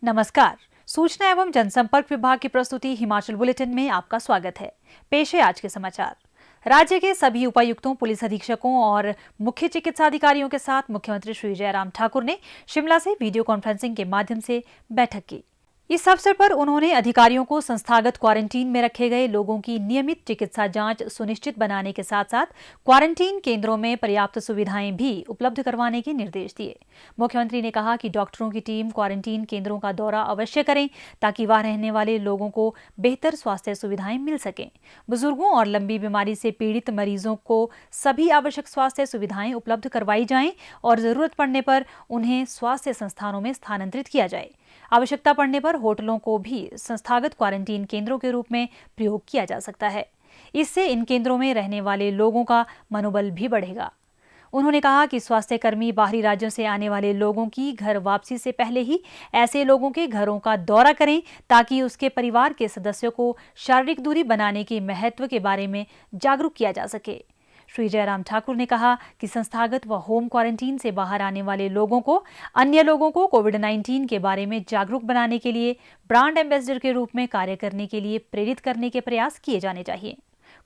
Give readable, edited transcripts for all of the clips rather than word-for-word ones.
नमस्कार। सूचना एवं जनसंपर्क विभाग की प्रस्तुति हिमाचल बुलेटिन में आपका स्वागत है। पेश है आज के समाचार। राज्य के सभी उपायुक्तों, पुलिस अधीक्षकों और मुख्य चिकित्साधिकारियों के साथ मुख्यमंत्री श्री जयराम ठाकुर ने शिमला से वीडियो कॉन्फ्रेंसिंग के माध्यम से बैठक की। इस अवसर पर उन्होंने अधिकारियों को संस्थागत क्वारंटीन में रखे गए लोगों की नियमित चिकित्सा जांच सुनिश्चित बनाने के साथ साथ क्वारंटीन केंद्रों में पर्याप्त सुविधाएं भी उपलब्ध करवाने के निर्देश दिए। मुख्यमंत्री ने कहा कि डॉक्टरों की टीम क्वारंटीन केंद्रों का दौरा अवश्य करें ताकि वहां रहने वाले लोगों को बेहतर स्वास्थ्य सुविधाएं मिल सकें। बुजुर्गों और लंबी बीमारी से पीड़ित मरीजों को सभी आवश्यक स्वास्थ्य सुविधाएं उपलब्ध करवाई जाएं और जरूरत पड़ने पर उन्हें स्वास्थ्य संस्थानों में स्थानांतरित किया जाए। आवश्यकता पड़ने पर होटलों को भी संस्थागत क्वारंटीन केंद्रों के रूप में प्रयोग किया जा सकता है। इससे इन केंद्रों में रहने वाले लोगों का मनोबल भी बढ़ेगा। उन्होंने कहा कि स्वास्थ्य कर्मी बाहरी राज्यों से आने वाले लोगों की घर वापसी से पहले ही ऐसे लोगों के घरों का दौरा करें ताकि उसके परिवार के सदस्यों को शारीरिक दूरी बनाने के महत्व के बारे में जागरूक किया जा सके। श्री जयराम ठाकुर ने कहा कि संस्थागत व होम क्वारंटीन से बाहर आने वाले लोगों को अन्य लोगों को कोविड-19 के बारे में जागरूक बनाने के लिए ब्रांड एम्बेसडर के रूप में कार्य करने के लिए प्रेरित करने के प्रयास किए जाने चाहिए।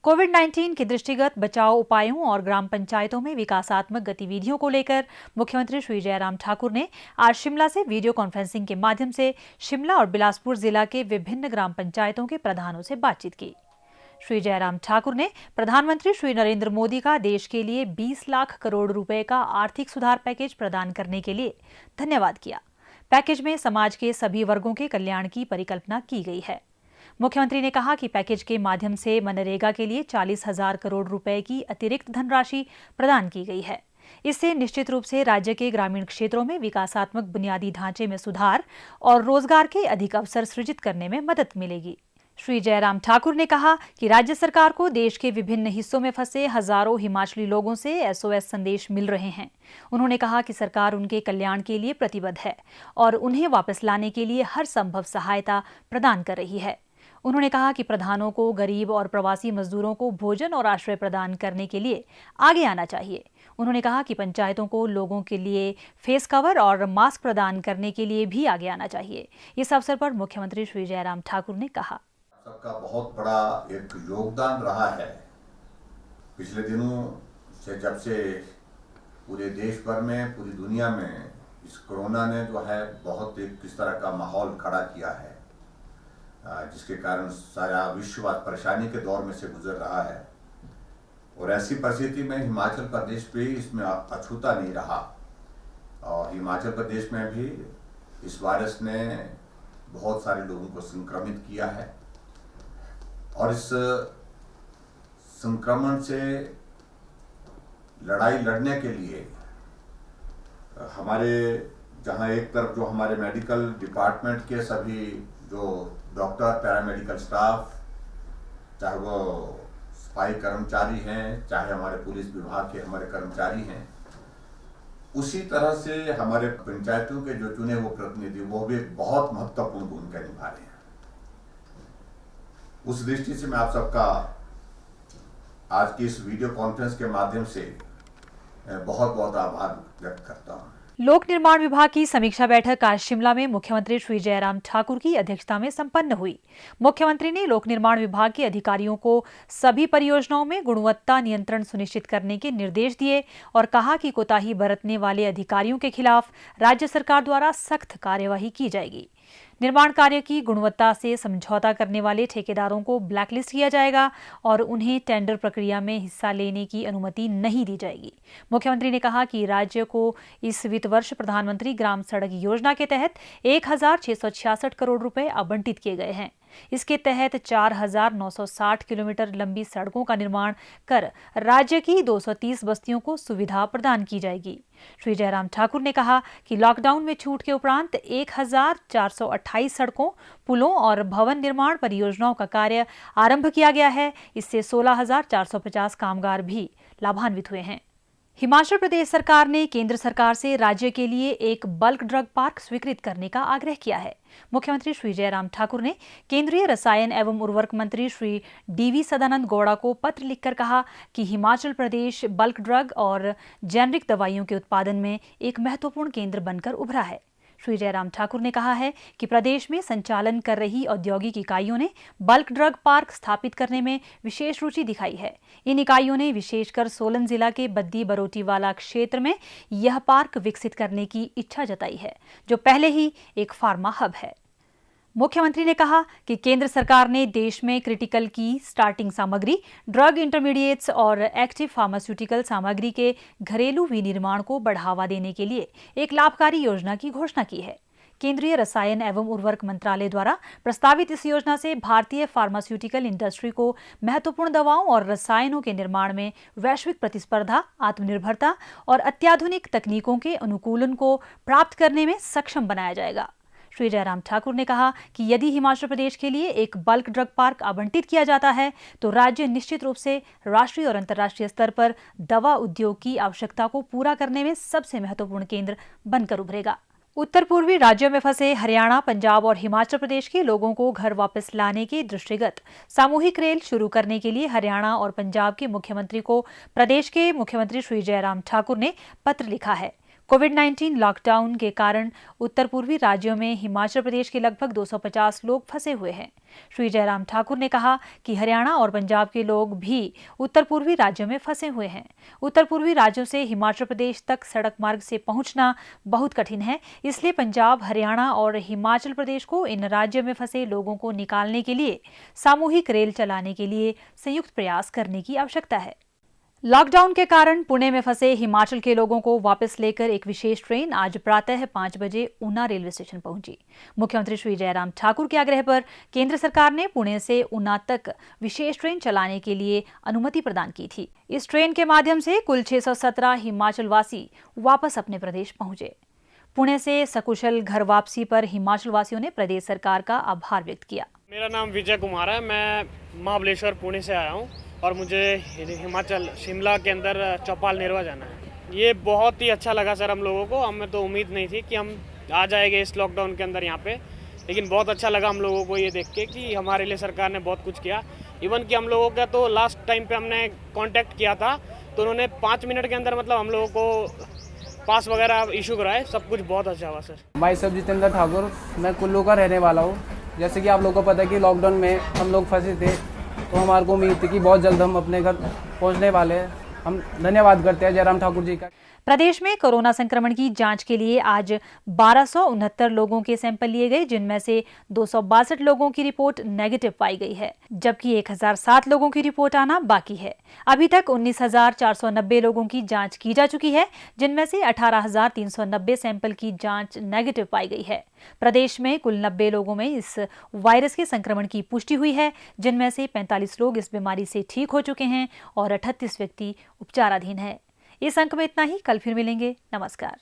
कोविड-19 के दृष्टिगत बचाव उपायों और ग्राम पंचायतों में विकासात्मक गतिविधियों को लेकर मुख्यमंत्री श्री जयराम ठाकुर ने आज शिमला से वीडियो कॉन्फ्रेंसिंग के माध्यम से शिमला और बिलासपुर जिला के विभिन्न ग्राम पंचायतों के प्रधानों से बातचीत की। श्री जयराम ठाकुर ने प्रधानमंत्री श्री नरेंद्र मोदी का देश के लिए 20 लाख करोड़ रुपए का आर्थिक सुधार पैकेज प्रदान करने के लिए धन्यवाद किया। पैकेज में समाज के सभी वर्गों के कल्याण की परिकल्पना की गई है। मुख्यमंत्री ने कहा कि पैकेज के माध्यम से मनरेगा के लिए 40,000 करोड़ रुपए की अतिरिक्त धनराशि प्रदान की गई है। इससे निश्चित रूप से राज्य के ग्रामीण क्षेत्रों में विकासात्मक बुनियादी ढांचे में सुधार और रोजगार के अधिक अवसर सृजित करने में मदद मिलेगी। श्री जयराम ठाकुर ने कहा कि राज्य सरकार को देश के विभिन्न हिस्सों में फंसे हजारों हिमाचली लोगों से एसओएस संदेश मिल रहे हैं। उन्होंने कहा कि सरकार उनके कल्याण के लिए प्रतिबद्ध है और उन्हें वापस लाने के लिए हर संभव सहायता प्रदान कर रही है। उन्होंने कहा कि प्रधानों को गरीब और प्रवासी मजदूरों को भोजन और आश्रय प्रदान करने के लिए आगे आना चाहिए। उन्होंने कहा कि पंचायतों को लोगों के लिए फेस कवर और मास्क प्रदान करने के लिए भी आगे आना चाहिए। इस अवसर पर मुख्यमंत्री श्री जयराम ठाकुर ने कहा, सबका बहुत बड़ा एक योगदान रहा है। पिछले दिनों से जब से पूरे देश भर में, पूरी दुनिया में इस कोरोना ने जो है बहुत एक किस तरह का माहौल खड़ा किया है, जिसके कारण सारा विश्व आज परेशानी के दौर में से गुजर रहा है। और ऐसी परिस्थिति में हिमाचल प्रदेश भी इसमें अछूता नहीं रहा और हिमाचल प्रदेश में भी इस वायरस ने बहुत सारे लोगों को संक्रमित किया है और इस संक्रमण से लड़ाई लड़ने के लिए हमारे जहां एक तरफ जो हमारे मेडिकल डिपार्टमेंट के सभी जो डॉक्टर, पैरामेडिकल स्टाफ, चाहे वो सफाई कर्मचारी हैं, चाहे हमारे पुलिस विभाग के हमारे कर्मचारी हैं, उसी तरह से हमारे पंचायतों के जो चुने हुए प्रतिनिधि वो भी एक बहुत महत्वपूर्ण भूमिका निभा रहे हैं। उस दृष्टि से मैं आप सबका आज की इस वीडियो कॉन्फ्रेंस के माध्यम से बहुत बहुत आभार व्यक्त करता हूं। लोक निर्माण विभाग की समीक्षा बैठक आज शिमला में मुख्यमंत्री श्री जयराम ठाकुर की अध्यक्षता में संपन्न हुई। मुख्यमंत्री ने लोक निर्माण विभाग के अधिकारियों को सभी परियोजनाओं में गुणवत्ता नियंत्रण सुनिश्चित करने के निर्देश दिए और कहा कि कोताही बरतने वाले अधिकारियों के खिलाफ राज्य सरकार द्वारा सख्त कार्यवाही की जाएगी। निर्माण कार्य की गुणवत्ता से समझौता करने वाले ठेकेदारों को ब्लैकलिस्ट किया जाएगा और उन्हें टेंडर प्रक्रिया में हिस्सा लेने की अनुमति नहीं दी जाएगी। मुख्यमंत्री ने कहा कि राज्य को इस वित्त वर्ष प्रधानमंत्री ग्राम सड़क योजना के तहत 1,666 करोड़ रुपए आवंटित किए गए हैं। इसके तहत 4,960 किलोमीटर लंबी सड़कों का निर्माण कर राज्य की 230 बस्तियों को सुविधा प्रदान की जाएगी। श्री जयराम ठाकुर ने कहा कि लॉकडाउन में छूट के उपरांत 1,428 सड़कों, पुलों और भवन निर्माण परियोजनाओं का कार्य आरंभ किया गया है। इससे 16,450 कामगार भी लाभान्वित हुए हैं। हिमाचल प्रदेश सरकार ने केंद्र सरकार से राज्य के लिए एक बल्क ड्रग पार्क स्वीकृत करने का आग्रह किया है। मुख्यमंत्री श्री जयराम ठाकुर ने केंद्रीय रसायन एवं उर्वरक मंत्री श्री डीवी सदानंद गौड़ा को पत्र लिखकर कहा कि हिमाचल प्रदेश बल्क ड्रग और जेनरिक दवाइयों के उत्पादन में एक महत्वपूर्ण केंद्र बनकर उभरा है। श्री जयराम ठाकुर ने कहा है कि प्रदेश में संचालन कर रही औद्योगिक इकाइयों ने बल्क ड्रग पार्क स्थापित करने में विशेष रुचि दिखाई है। इन इकाइयों ने विशेषकर सोलन जिला के बद्दी बरोटीवाला क्षेत्र में यह पार्क विकसित करने की इच्छा जताई है, जो पहले ही एक फार्मा हब है। मुख्यमंत्री ने कहा कि केंद्र सरकार ने देश में क्रिटिकल की स्टार्टिंग सामग्री, ड्रग इंटरमीडिएट्स और एक्टिव फार्मास्यूटिकल सामग्री के घरेलू विनिर्माण को बढ़ावा देने के लिए एक लाभकारी योजना की घोषणा की है। केंद्रीय रसायन एवं उर्वरक मंत्रालय द्वारा प्रस्तावित इस योजना से भारतीय फार्मास्यूटिकल इंडस्ट्री को महत्वपूर्ण दवाओं और रसायनों के निर्माण में वैश्विक प्रतिस्पर्धा, आत्मनिर्भरता और अत्याधुनिक तकनीकों के अनुकूलन को प्राप्त करने में सक्षम बनाया जाएगा। श्री जयराम ठाकुर ने कहा कि यदि हिमाचल प्रदेश के लिए एक बल्क ड्रग पार्क आवंटित किया जाता है तो राज्य निश्चित रूप से राष्ट्रीय और अंतर्राष्ट्रीय स्तर पर दवा उद्योग की आवश्यकता को पूरा करने में सबसे महत्वपूर्ण केंद्र बनकर उभरेगा। उत्तर पूर्वी राज्यों में फंसे हरियाणा, पंजाब और हिमाचल प्रदेश के लोगों को घर वापस लाने के दृष्टिगत सामूहिक रेल शुरू करने के लिए हरियाणा और पंजाब के मुख्यमंत्री को प्रदेश के मुख्यमंत्री श्री जयराम ठाकुर ने पत्र लिखा है। कोविड-19 लॉकडाउन के कारण उत्तर पूर्वी राज्यों में हिमाचल प्रदेश के लगभग 250 लोग फंसे हुए हैं। श्री जयराम ठाकुर ने कहा कि हरियाणा और पंजाब के लोग भी उत्तर पूर्वी राज्यों में फंसे हुए हैं। उत्तर पूर्वी राज्यों से हिमाचल प्रदेश तक सड़क मार्ग से पहुंचना बहुत कठिन है, इसलिए पंजाब, हरियाणा और हिमाचल प्रदेश को इन राज्यों में फंसे लोगों को निकालने के लिए सामूहिक रेल चलाने के लिए संयुक्त प्रयास करने की आवश्यकता है। लॉकडाउन के कारण पुणे में फंसे हिमाचल के लोगों को वापस लेकर एक विशेष ट्रेन आज प्रातः 5 बजे ऊना रेलवे स्टेशन पहुंची। मुख्यमंत्री श्री जयराम ठाकुर के आग्रह पर केंद्र सरकार ने पुणे से ऊना तक विशेष ट्रेन चलाने के लिए अनुमति प्रदान की थी। इस ट्रेन के माध्यम से कुल 617 हिमाचल वासी वापस अपने प्रदेश पहुंचे। पुणे से सकुशल घर वापसी पर हिमाचल वासियों ने प्रदेश सरकार का आभार व्यक्त किया। मेरा नाम विजय कुमार है, मैं महाबलेश्वर पुणे से आया हूँ और मुझे हिमाचल शिमला के अंदर चौपाल नेरवा जाना है। ये बहुत ही अच्छा लगा सर हम लोगों को। हमें तो उम्मीद नहीं थी कि हम आ जाएंगे इस लॉकडाउन के अंदर यहाँ पे, लेकिन बहुत अच्छा लगा हम लोगों को ये देख के कि हमारे लिए सरकार ने बहुत कुछ किया। इवन कि हम लोगों का तो लास्ट टाइम पे हमने कांटेक्ट किया था तो उन्होंने 5 मिनट के अंदर मतलब हम लोगों को पास वगैरह इशू कराए। सब कुछ बहुत अच्छा हुआ सर। भाई सब जितेंद्र ठाकुर, मैं कुल्लू का रहने वाला हूँ। जैसे कि आप लोगों को पता है कि लॉकडाउन में हम लोग फंसे थे, तो हमारे को उम्मीद थी कि बहुत जल्द हम अपने घर पहुंचने वाले हैं। हम धन्यवाद करते हैं जयराम ठाकुर जी का। प्रदेश में कोरोना संक्रमण की जांच के लिए आज 1269 लोगों के सैंपल लिए गए, जिनमें से 262 लोगों की रिपोर्ट नेगेटिव पाई गई है, जबकि 1007 लोगों की रिपोर्ट आना बाकी है। अभी तक 19,490 लोगों की जांच की जा चुकी है, जिनमें से 18,390 सैंपल की जांच नेगेटिव पाई गई है। प्रदेश में कुल 90 लोगों में इस वायरस के संक्रमण की पुष्टि हुई है, जिनमें से 45 लोग इस बीमारी से ठीक हो चुके हैं और 38 व्यक्ति उपचाराधीन है। इस अंक में इतना ही। कल फिर मिलेंगे। नमस्कार।